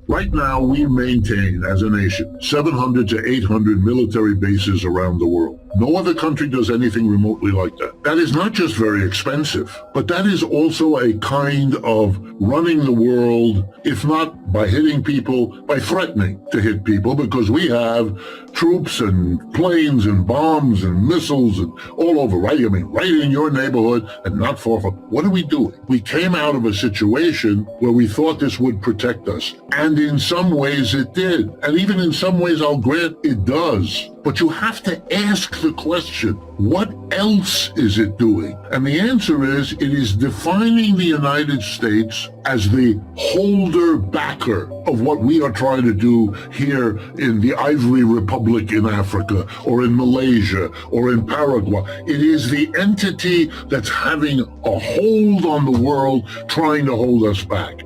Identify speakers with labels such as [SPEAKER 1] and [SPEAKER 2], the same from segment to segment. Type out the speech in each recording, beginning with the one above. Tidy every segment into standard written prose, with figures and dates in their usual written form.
[SPEAKER 1] Right now, we maintain, as a nation, 700 to 800 military bases around the world. No other country does anything remotely like that. That is not just very expensive, but that is also a kind of running the world, if not by hitting people, by threatening to hit people, because we have troops and planes and bombs and missiles and all over, right? I mean, right in your neighborhood and not far from. What are we doing? We came out of a situation where we thought this would protect us. And in some ways it did. And even in some ways, I'll grant it does. But you have to ask the question, what else is it doing? And the answer is, it is defining the United States as the holder-backer of what we are trying to do here in the Ivory Republic in Africa, or in Malaysia, or in Paraguay. It is the entity that's having a hold on the world, trying to hold us back.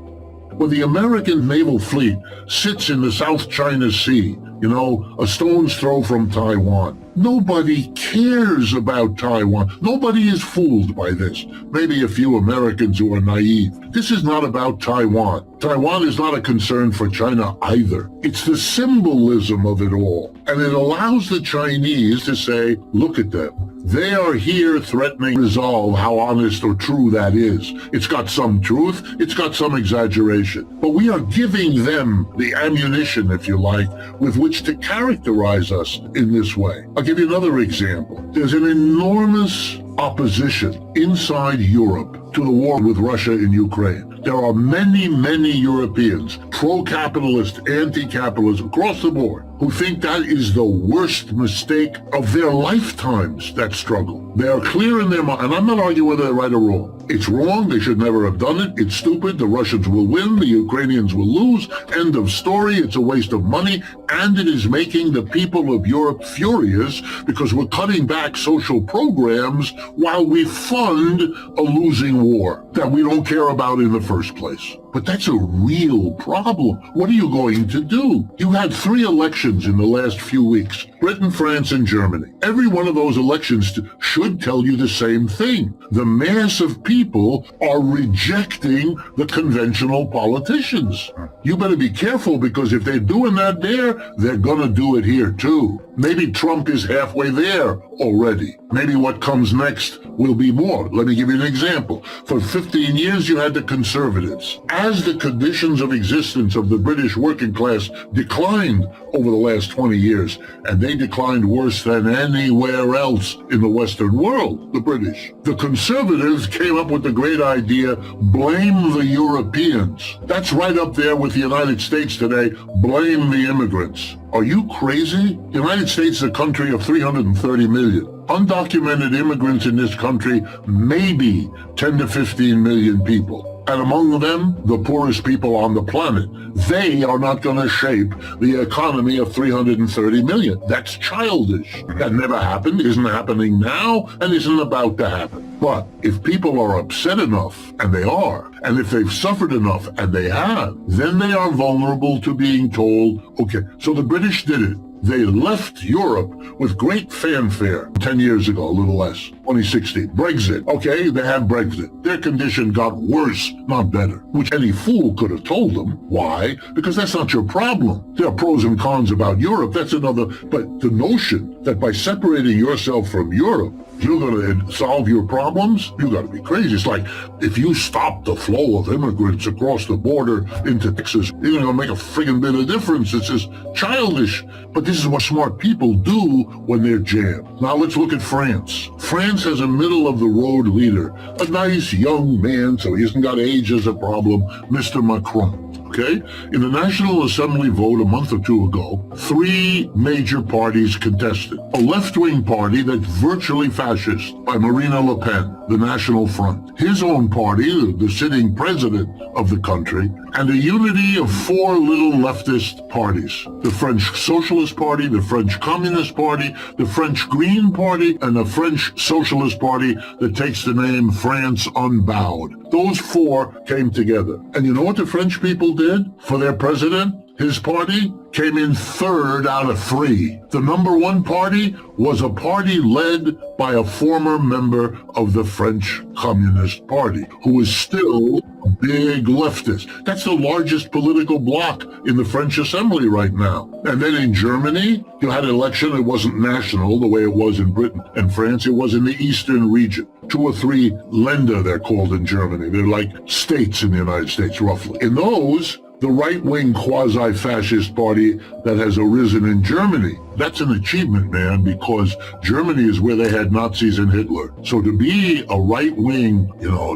[SPEAKER 1] When the American naval fleet sits in the South China Sea, a stone's throw from Taiwan, nobody cares about Taiwan. Nobody is fooled by this. Maybe a few Americans who are naive. This is not about Taiwan. Taiwan is not a concern for China either. It's the symbolism of it all. And it allows the Chinese to say, look at them. They are here threatening to resolve how honest or true that is. It's got some truth, it's got some exaggeration. But we are giving them the ammunition, if you like, with which to characterize us in this way. I'll give you another example. There's an enormous opposition inside Europe to the war with Russia in Ukraine. There are many, many Europeans, pro-capitalist, anti-capitalist, across the board, who think that is the worst mistake of their lifetimes, that struggle. They are clear in their mind, and I'm not arguing whether they're right or wrong. It's wrong, they should never have done it, it's stupid, the Russians will win, the Ukrainians will lose, end of story, it's a waste of money, and it is making the people of Europe furious because we're cutting back social programs while we fund a losing war that we don't care about in the first place. But that's a real problem. What are you going to do? You had 3 elections in the last few weeks. Britain, France, and Germany. Every one of those elections should tell you the same thing. The mass of people are rejecting the conventional politicians. You better be careful, because if they're doing that there, they're gonna do it here too. Maybe Trump is halfway there already. Maybe what comes next will be more. Let me give you an example. For 15 years, you had the Conservatives. As the conditions of existence of the British working class declined over the last 20 years, and they declined worse than anywhere else in the Western world, the British, the Conservatives came up with the great idea, blame the Europeans. That's right up there with the United States today, blame the immigrants. Are you crazy? The United States is a country of 330 million. Undocumented immigrants in this country, maybe 10 to 15 million people. And among them, the poorest people on the planet. They are not going to shape the economy of 330 million. That's childish. That never happened, isn't happening now, and isn't about to happen. But if people are upset enough, and they are, and if they've suffered enough, and they have, then they are vulnerable to being told, okay, so the British did it. They left Europe with great fanfare 10 years ago, a little less, 2016. Brexit. Okay, they have Brexit. Their condition got worse, not better, which any fool could have told them. Why? Because that's not your problem. There are pros and cons about Europe. That's another. But the notion that by separating yourself from Europe, you're going to solve your problems? You got to be crazy. It's like if you stop the flow of immigrants across the border into Texas, you're going to make a friggin' bit of difference. It's just childish. But this is what smart people do when they're jammed. Now let's look at France. France has a middle-of-the-road leader, a nice young man, so he hasn't got age as a problem, Mr. Macron. Okay? In the National Assembly vote a month or 2 ago, 3 major parties contested. A left-wing party that's virtually fascist by Marine Le Pen, the National Front. His own party, the sitting president of the country, and a unity of 4 little leftist parties. The French Socialist Party, the French Communist Party, the French Green Party, and the French Socialist Party that takes the name France Unbowed. Those 4 came together. And you know what the French people did for their president? His party came in third out of three. The number one party was a party led by a former member of the French Communist Party, who is still a big leftist. That's the largest political bloc in the French Assembly right now. And then in Germany, you had an election. It wasn't national the way it was in Britain and France. It was in the eastern region. 2 or 3 Länder, they're called in Germany. They're like states in the United States, roughly. In those, the right-wing quasi-fascist party that has arisen in Germany, that's an achievement, man, because Germany is where they had Nazis and Hitler. So to be a right-wing,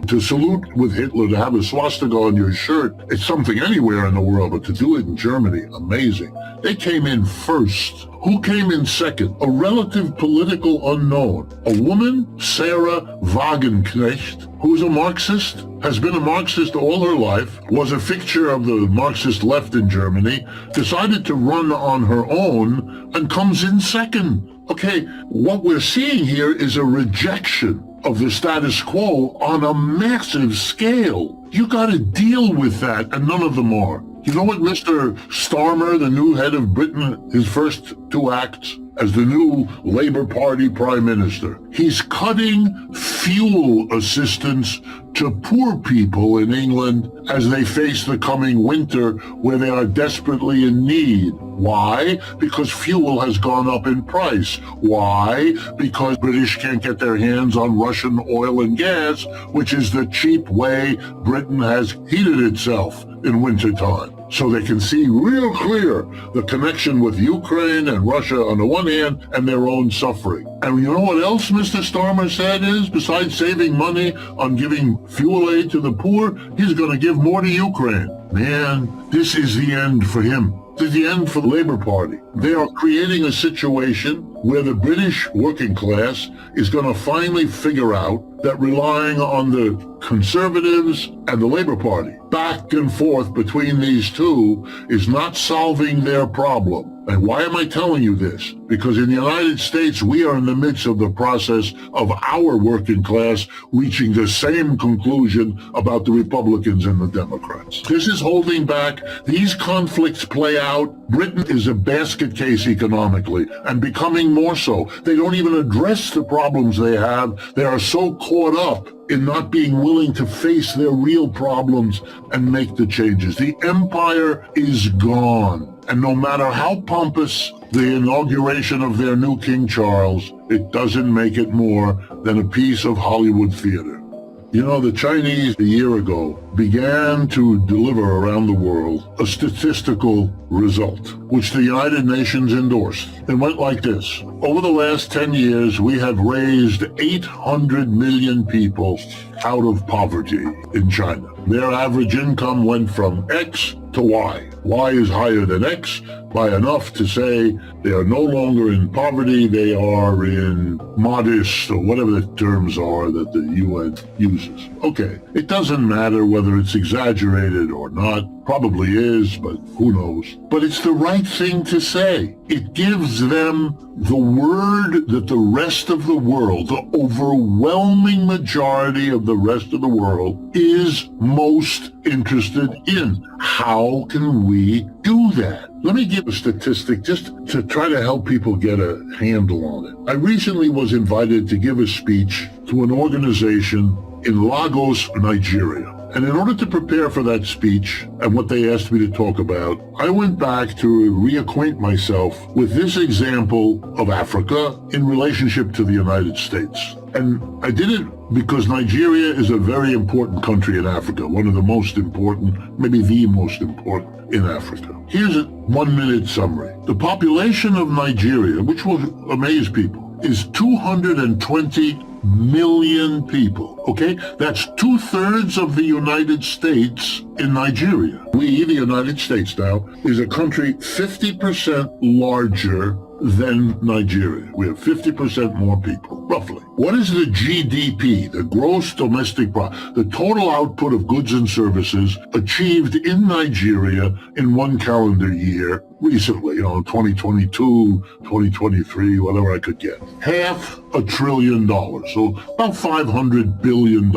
[SPEAKER 1] to salute with Hitler, to have a swastika on your shirt, it's something anywhere in the world, but to do it in Germany, amazing. They came in first. Who came in second? A relative political unknown. A woman, Sarah Wagenknecht, who's a Marxist, has been a Marxist all her life, was a fixture of the Marxist left in Germany, decided to run on her own, and comes in second. Okay, what we're seeing here is a rejection of the status quo on a massive scale. You got to deal with that, and none of them are. You know what Mr. Starmer, the new head of Britain, his first 2 acts as the new Labour Party Prime Minister? He's cutting fuel assistance to poor people in England as they face the coming winter where they are desperately in need. Why? Because fuel has gone up in price. Why? Because British can't get their hands on Russian oil and gas, which is the cheap way Britain has heated itself in wintertime. So they can see real clear the connection with Ukraine and Russia on the one hand and their own suffering. And you know what else Mr. Starmer said is, besides saving money on giving fuel aid to the poor, he's going to give more to Ukraine. Man, this is the end for him. This is the end for the Labour Party. They are creating a situation where the British working class is going to finally figure out that relying on the Conservatives and the Labour Party back and forth between these two is not solving their problem. And why am I telling you this? Because in the United States, we are in the midst of the process of our working class reaching the same conclusion about the Republicans and the Democrats. This is holding back. These conflicts play out. Britain is a basket case economically and becoming more so. They don't even address the problems they have. They are so caught up in not being willing to face their real problems and make the changes. The empire is gone. And no matter how pompous the inauguration of their new King Charles, it doesn't make it more than a piece of Hollywood theater. You know, the Chinese a year ago began to deliver around the world a statistical result, which the United Nations endorsed. It went like this. Over the last 10 years, we have raised 800 million people out of poverty in China. Their average income went from X to Y. Y is higher than X by enough to say they are no longer in poverty, they are in modest, or whatever the terms are that the UN uses. Okay, it doesn't matter whether it's exaggerated or not. Probably is, but who knows? But it's the right thing to say. It gives them the word that the rest of the world, the overwhelming majority of the rest of the world, is most interested in. How can we do that? Let me give a statistic just to try to help people get a handle on it. I recently was invited to give a speech to an organization in Lagos, Nigeria. And in order to prepare for that speech and what they asked me to talk about, I went back to reacquaint myself with this example of Africa in relationship to the United States. And I did it because Nigeria is a very important country in Africa, one of the most important, maybe the most important in Africa. Here's a 1-minute summary. The population of Nigeria, which will amaze people, is 220 million people, okay? That's 2/3 of the United States in Nigeria. We, the United States now, is a country 50% larger than Nigeria. We have 50% more people, roughly. What is the GDP, the gross domestic product, the total output of goods and services achieved in Nigeria in one calendar year recently, 2022, 2023, whatever I could get? $500 billion, so about $500 billion,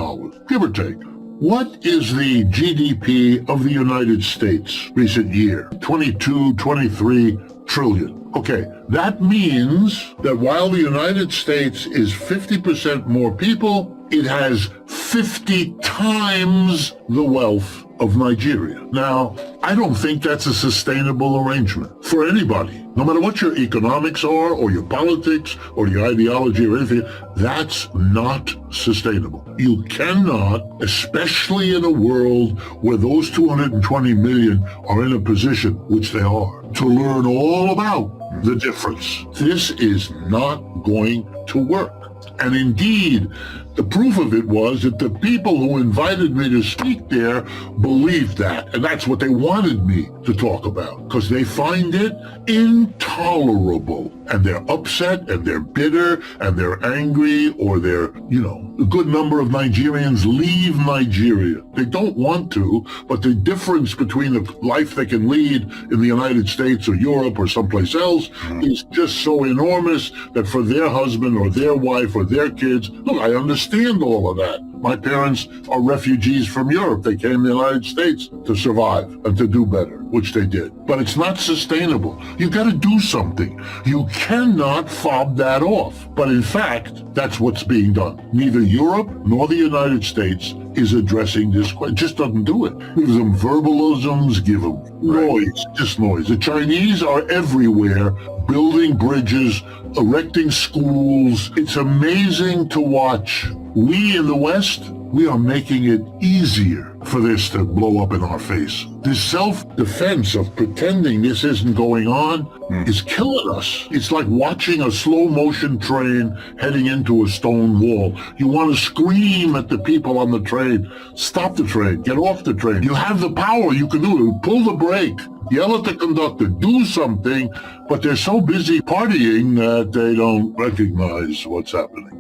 [SPEAKER 1] give or take. What is the GDP of the United States recent year? 22, 23 trillion. Okay, that means that while the United States is 50% more people, it has 50 times the wealth of Nigeria. Now, I don't think that's a sustainable arrangement for anybody. No matter what your economics are, or your politics, or your ideology, or anything, that's not sustainable. You cannot, especially in a world where those 220 million are in a position, which they are, to learn all about the difference. This is not going to work. And indeed, the proof of it was that the people who invited me to speak there believed that. And that's what they wanted me to talk about, because they find it intolerable. And they're upset, and they're bitter, and they're angry, or they're, a good number of Nigerians leave Nigeria. They don't want to, but the difference between the life they can lead in the United States or Europe or someplace else is just so enormous that for their husband or their wife or their kids, look, I understand all of that. My parents are refugees from Europe. They came to the United States to survive and to do better, which they did. But it's not sustainable. You got to do something. You cannot fob that off. But in fact, that's what's being done. Neither Europe nor the United States is addressing this question. Just doesn't do it. Give them verbalisms, give them noise, just noise. The Chinese are everywhere, building bridges, erecting schools. It's amazing to watch. We in the West, we are making it easier for this to blow up in our face. This self-defense of pretending this isn't going on is killing us. It's like watching a slow-motion train heading into a stone wall. You want to scream at the people on the train, stop the train, get off the train. You have the power, you can do it. Pull the brake, yell at the conductor, do something, but they're so busy partying that they don't recognize what's happening.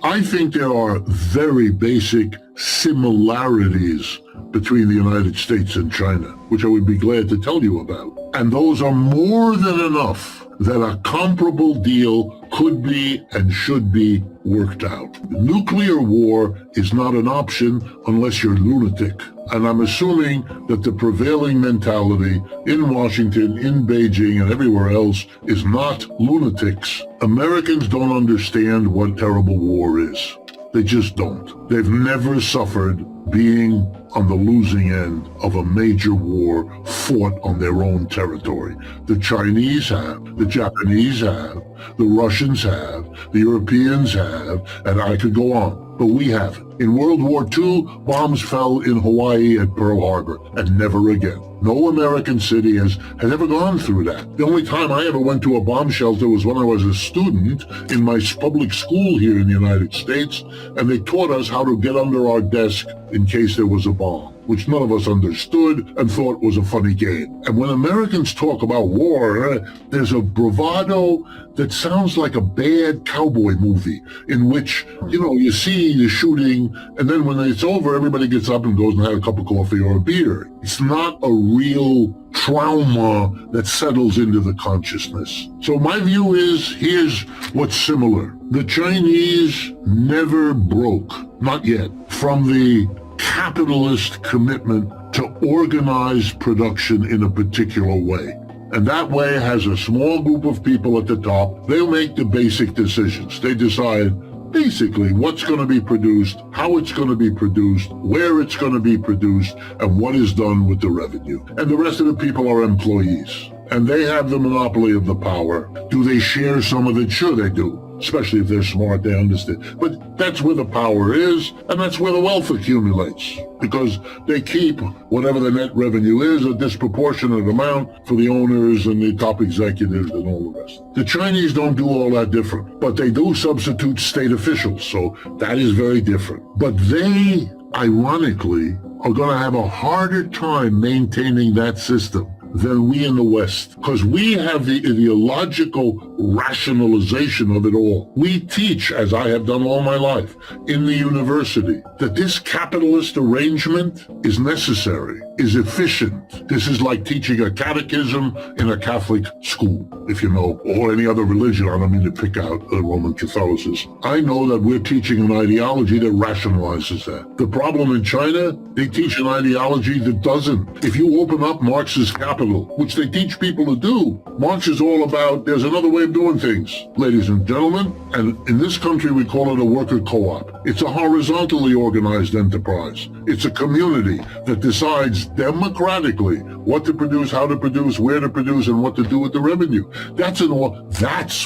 [SPEAKER 1] I think there are very basic similarities between the United States and China, which I would be glad to tell you about. And those are more than enough that a comparable deal could be and should be worked out. Nuclear war is not an option unless you're lunatic. And I'm assuming that the prevailing mentality in Washington, in Beijing, and everywhere else is not lunatics. Americans don't understand what terrible war is. They just don't. They've never suffered being on the losing end of a major war fought on their own territory. The Chinese have, the Japanese have, the Russians have, the Europeans have, and I could go on. But we haven't. In World War II, bombs fell in Hawaii at Pearl Harbor, and never again. No American city has ever gone through that. The only time I ever went to a bomb shelter was when I was a student in my public school here in the United States, and they taught us how to get under our desk in case there was a bomb, which none of us understood and thought was a funny game. And when Americans talk about war, there's a bravado that sounds like a bad cowboy movie in which, you see the shooting, and then when it's over, everybody gets up and goes and has a cup of coffee or a beer. It's not a real trauma that settles into the consciousness. So my view is, here's what's similar. The Chinese never broke, not yet, from the capitalist commitment to organize production in a particular way. And that way has a small group of people at the top. They'll make the basic decisions. They decide basically what's going to be produced, how it's going to be produced, where it's going to be produced, and what is done with the revenue. And the rest of the people are employees. And they have the monopoly of the power. Do they share some of it? Sure they do. Especially if they're smart, they understand. But that's where the power is, and that's where the wealth accumulates. Because they keep whatever the net revenue is, a disproportionate amount for the owners and the top executives and all the rest. The Chinese don't do all that different, but they do substitute state officials, so that is very different. But they, ironically, are going to have a harder time maintaining that system than we in the West, because we have the ideological rationalization of it all. We teach, as I have done all my life, in the university, that this capitalist arrangement is necessary. is efficient. This is like teaching a catechism in a Catholic school, if you know, or any other religion. I don't mean to pick out Roman Catholicism. I know that we're teaching an ideology that rationalizes that. The problem in China, they teach an ideology that doesn't. If you open up Marx's Capital, which they teach people to do, Marx is all about there's another way of doing things, ladies and gentlemen, and in this country we call it a worker co-op. It's a horizontally organized enterprise. It's a community that decides democratically what to produce, how to produce, where to produce, and what to do with the revenue. That's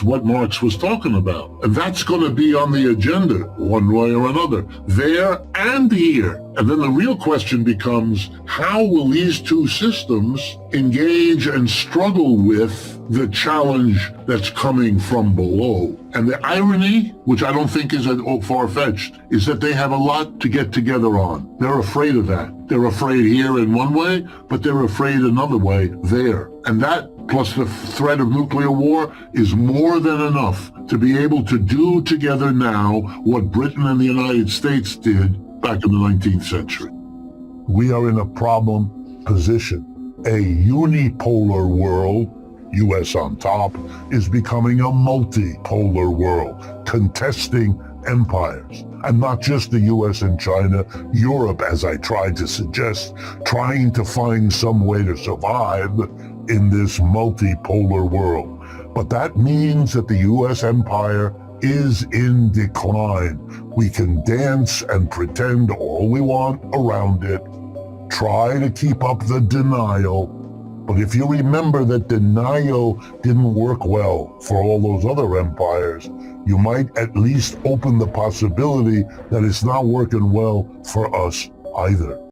[SPEAKER 1] what Marx was talking about. And that's going to be on the agenda one way or another, there and here. And then the real question becomes, how will these two systems engage and struggle with the challenge that's coming from below? And the irony, which I don't think is far-fetched, is that they have a lot to get together on. They're afraid of that. They're afraid here in one way, but they're afraid another way there. And that, plus the threat of nuclear war, is more than enough to be able to do together now what Britain and the United States did back in the 19th century. We are in a problem position. A unipolar world, U.S. on top, is becoming a multipolar world, contesting empires. And not just the U.S. and China, Europe, as I tried to suggest, trying to find some way to survive in this multipolar world. But that means that the U.S. empire is in decline. We can dance and pretend all we want around it, try to keep up the denial, but if you remember that denial didn't work well for all those other empires, you might at least open the possibility that it's not working well for us either.